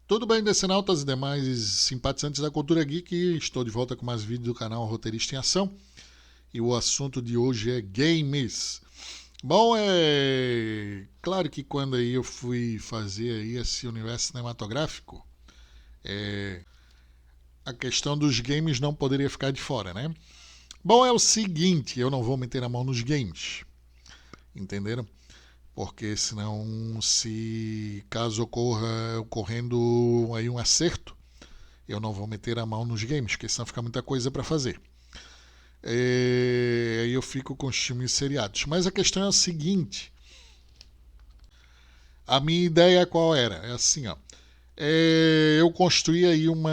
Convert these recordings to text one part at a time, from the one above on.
Tudo bem, decenautas e demais simpatizantes da cultura geek? Estou de volta com mais vídeos do canal Roteirista em Ação e o assunto de hoje é games. Bom, é claro que quando aí eu fui fazer aí esse universo cinematográfico, a questão dos games não poderia ficar de fora, né? Bom, é o seguinte, eu não vou meter a mão nos games, entenderam? Porque senão, se caso ocorrendo aí um acerto, eu não vou meter a mão nos games, porque senão fica muita coisa para fazer. Aí eu fico com os filmes seriados. Mas a questão é a seguinte: a minha ideia qual era? É assim, ó. Eu construí aí um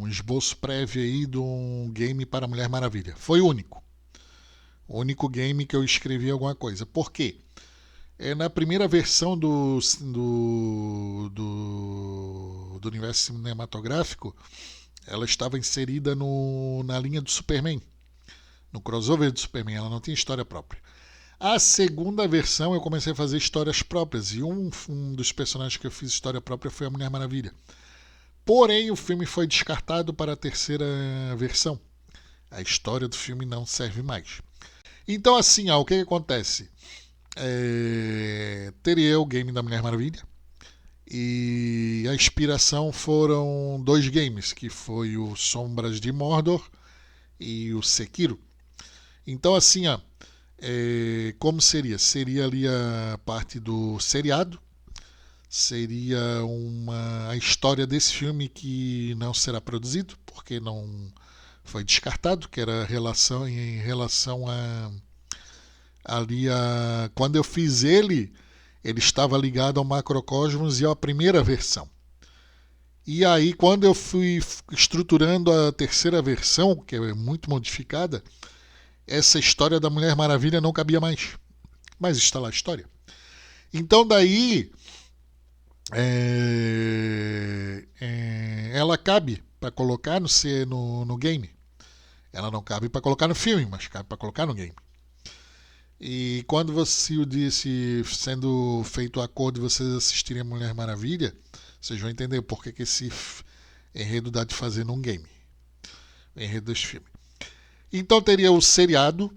esboço prévio aí de um game para Mulher Maravilha. Foi o único. O único game que eu escrevi alguma coisa. Por quê? Na primeira versão do universo cinematográfico, ela estava inserida na linha do Superman, no crossover do Superman, ela não tinha história própria. A segunda versão eu comecei a fazer histórias próprias e um dos personagens que eu fiz história própria foi a Mulher Maravilha. Porém, o filme foi descartado para a terceira versão. A história do filme não serve mais. Então, assim, o que acontece? Teria o game da Mulher Maravilha, e a inspiração foram dois games, que foi o Sombras de Mordor e o Sekiro. Então, assim, como seria? Seria ali a parte do seriado, seria a história desse filme que não será produzido, porque não foi descartado, que era em relação quando eu fiz ele estava ligado ao Macrocosmos e à primeira versão. E aí, quando eu fui estruturando a terceira versão, que é muito modificada, essa história da Mulher Maravilha não cabia mais. Mas está lá a história. Então, daí, ela cabe para colocar no game. Ela não cabe para colocar no filme, mas cabe para colocar no game. E quando você disse, sendo feito o acordo de vocês assistirem a Mulher Maravilha, vocês vão entender por que esse enredo dá de fazer num game. O enredo desse filme. Então teria o seriado,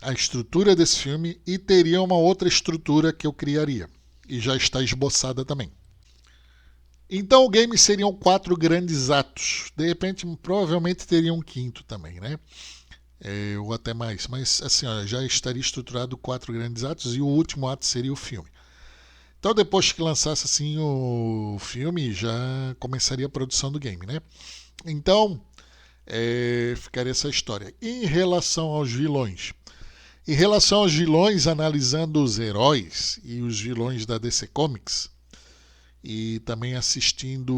a estrutura desse filme, e teria uma outra estrutura que eu criaria. E já está esboçada também. Então o game seriam 4 grandes atos. De repente, provavelmente teria um quinto também, né? Ou até mais. Mas assim, já estaria estruturado 4 grandes atos e o último ato seria o filme. Então depois que lançasse assim o filme, já começaria a produção do game, né? Então, ficaria essa história. Em relação aos vilões, analisando os heróis e os vilões da DC Comics, e também assistindo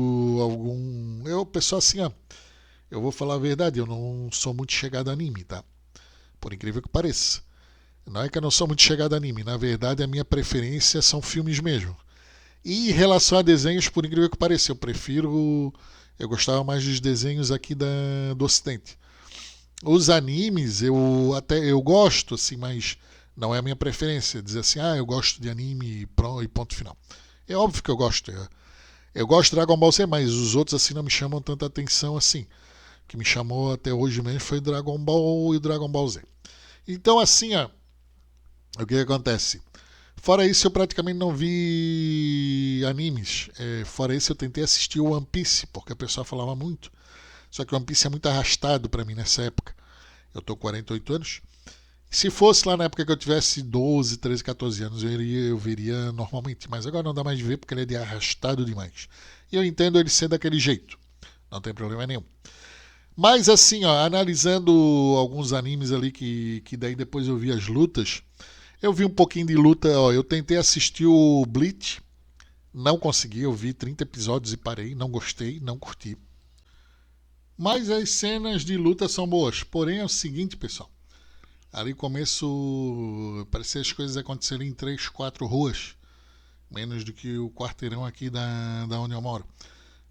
pessoal, assim, eu vou falar a verdade, eu não sou muito chegado a anime, tá? Por incrível que pareça. Não é que eu não sou muito chegado a anime, na verdade a minha preferência são filmes mesmo. E em relação a desenhos, por incrível que pareça, eu gostava mais dos desenhos aqui do Ocidente. Os animes eu gosto, assim, mas não é a minha preferência. Dizer assim, eu gosto de anime e ponto final. É óbvio que eu gosto. Eu gosto de Dragon Ball Z, mas os outros assim não me chamam tanta atenção assim. O que me chamou até hoje mesmo foi Dragon Ball e Dragon Ball Z. Então, assim, o que acontece? Fora isso, eu praticamente não vi animes. Fora isso, eu tentei assistir o One Piece, porque a pessoa falava muito. Só que o One Piece é muito arrastado para mim nessa época. Eu tô com 48 anos. Se fosse lá na época que eu tivesse 12, 13, 14 anos, eu veria normalmente. Mas agora não dá mais de ver porque ele é de arrastado demais. E eu entendo ele ser daquele jeito. Não tem problema nenhum. Mas assim, analisando alguns animes ali que daí depois eu vi as lutas, eu vi um pouquinho de luta, eu tentei assistir o Bleach, não consegui, eu vi 30 episódios e parei, não gostei, não curti. Mas as cenas de luta são boas, porém é o seguinte, pessoal, ali começo, parecia as coisas acontecerem em 3, 4 ruas, menos do que o quarteirão aqui da onde eu moro.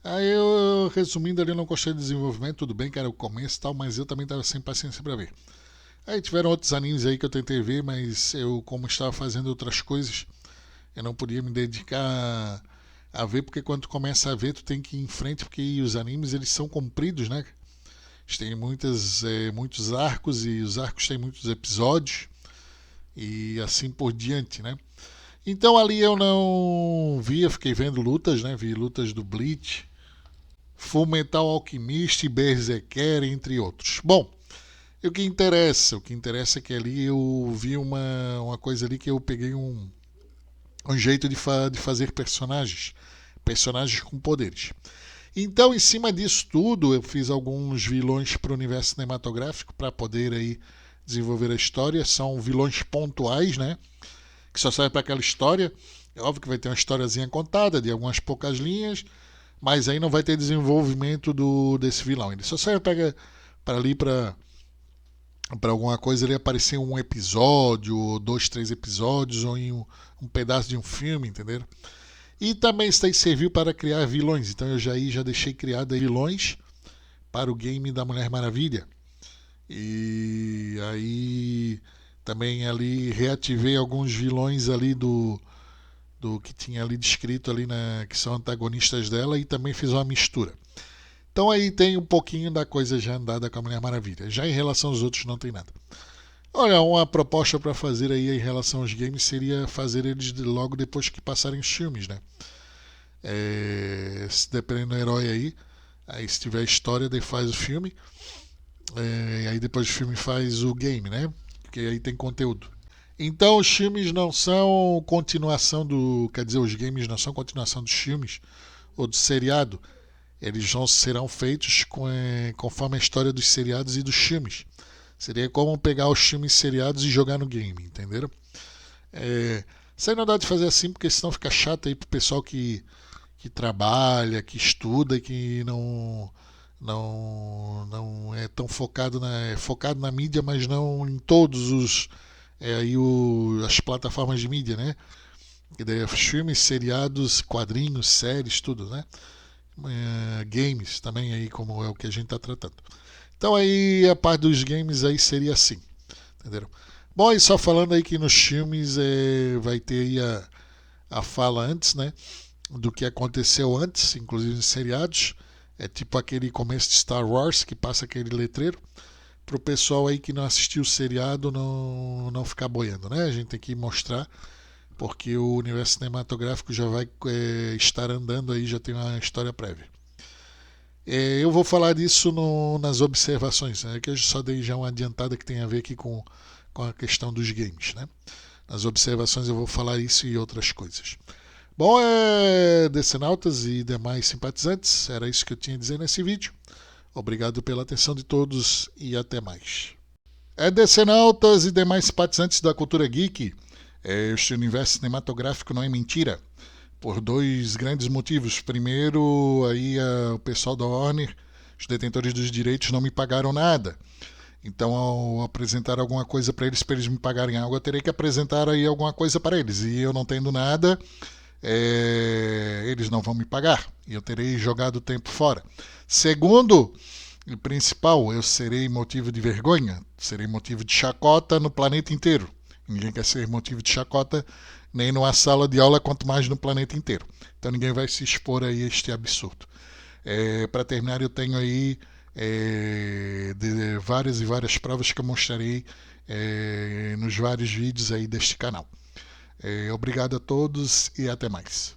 Aí eu, resumindo ali, eu não gostei do desenvolvimento, tudo bem que era o começo e tal, mas eu também estava sem paciência para ver. Aí tiveram outros animes aí que eu tentei ver, mas eu, como estava fazendo outras coisas, eu não podia me dedicar a ver, porque quando tu começa a ver, tu tem que ir em frente, porque os animes eles são compridos, né? Eles têm muitos arcos e os arcos têm muitos episódios e assim por diante, né? Então ali eu não via, fiquei vendo lutas, né? Vi lutas do Bleach, Fullmetal Alchemist e Berserker, entre outros. Bom, e o que interessa? O que interessa é que ali eu vi uma coisa ali que eu peguei um jeito de fazer personagens com poderes. Então, em cima disso tudo, eu fiz alguns vilões para o universo cinematográfico para poder aí desenvolver a história. São vilões pontuais, né? Que só servem para aquela história. É óbvio que vai ter uma historiazinha contada de algumas poucas linhas, mas aí não vai ter desenvolvimento desse vilão. Ele só serve para ali para alguma coisa ele aparecer em um episódio, ou 2, 3 episódios, ou em um pedaço de um filme, entendeu? E também isso aí serviu para criar vilões. Então eu já deixei criado vilões para o game da Mulher Maravilha. E aí também ali reativei alguns vilões ali do que tinha ali descrito ali que são antagonistas dela, e também fiz uma mistura. Então aí tem um pouquinho da coisa já andada com a Mulher Maravilha. Já em relação aos outros não tem nada. Olha, uma proposta para fazer aí em relação aos games seria fazer eles logo depois que passarem os filmes, né? Se dependendo do herói aí se tiver história, daí faz o filme. Aí depois do filme faz o game, né? Porque aí tem conteúdo. Então os filmes não são continuação do. Quer dizer, os games não são continuação dos filmes ou do seriado. Eles serão feitos conforme a história dos seriados e dos filmes. Seria como pegar os filmes seriados e jogar no game, entenderam? Isso aí não dá de fazer assim, porque senão fica chato aí pro pessoal que trabalha, que estuda e que não é tão focado na mídia, mas não em todos as plataformas de mídia, né? E daí, filmes, seriados, quadrinhos, séries, tudo, né? Games também aí, como é o que a gente está tratando. Então aí a parte dos games aí seria assim, entenderam? Bom, e só falando aí que nos filmes vai ter aí a fala antes, né? Do que aconteceu antes, inclusive em seriados. É tipo aquele começo de Star Wars que passa aquele letreiro. Pro pessoal aí que não assistiu o seriado não ficar boiando, né? A gente tem que mostrar, porque o universo cinematográfico já vai estar andando aí, já tem uma história prévia. Eu vou falar disso nas observações, né? Que eu só dei já uma adiantada que tem a ver aqui com a questão dos games, né? Nas observações eu vou falar isso e outras coisas. Bom, Decenautas e demais simpatizantes, era isso que eu tinha a dizer nesse vídeo. Obrigado pela atenção de todos e até mais. Decenautas e demais simpatizantes da cultura geek, este universo cinematográfico não é mentira, por dois grandes motivos. Primeiro, aí o pessoal da Warner, os detentores dos direitos, não me pagaram nada. Então, ao apresentar alguma coisa para eles me pagarem algo, eu terei que apresentar aí alguma coisa para eles. E eu não tendo nada, eles não vão me pagar. E eu terei jogado o tempo fora. Segundo e principal, eu serei motivo de vergonha, serei motivo de chacota no planeta inteiro. Ninguém quer ser motivo de chacota nem numa sala de aula, quanto mais no planeta inteiro. Então ninguém vai se expor a este absurdo. Para terminar, eu tenho aí várias e várias provas que eu mostrarei nos vários vídeos aí deste canal. Obrigado a todos e até mais.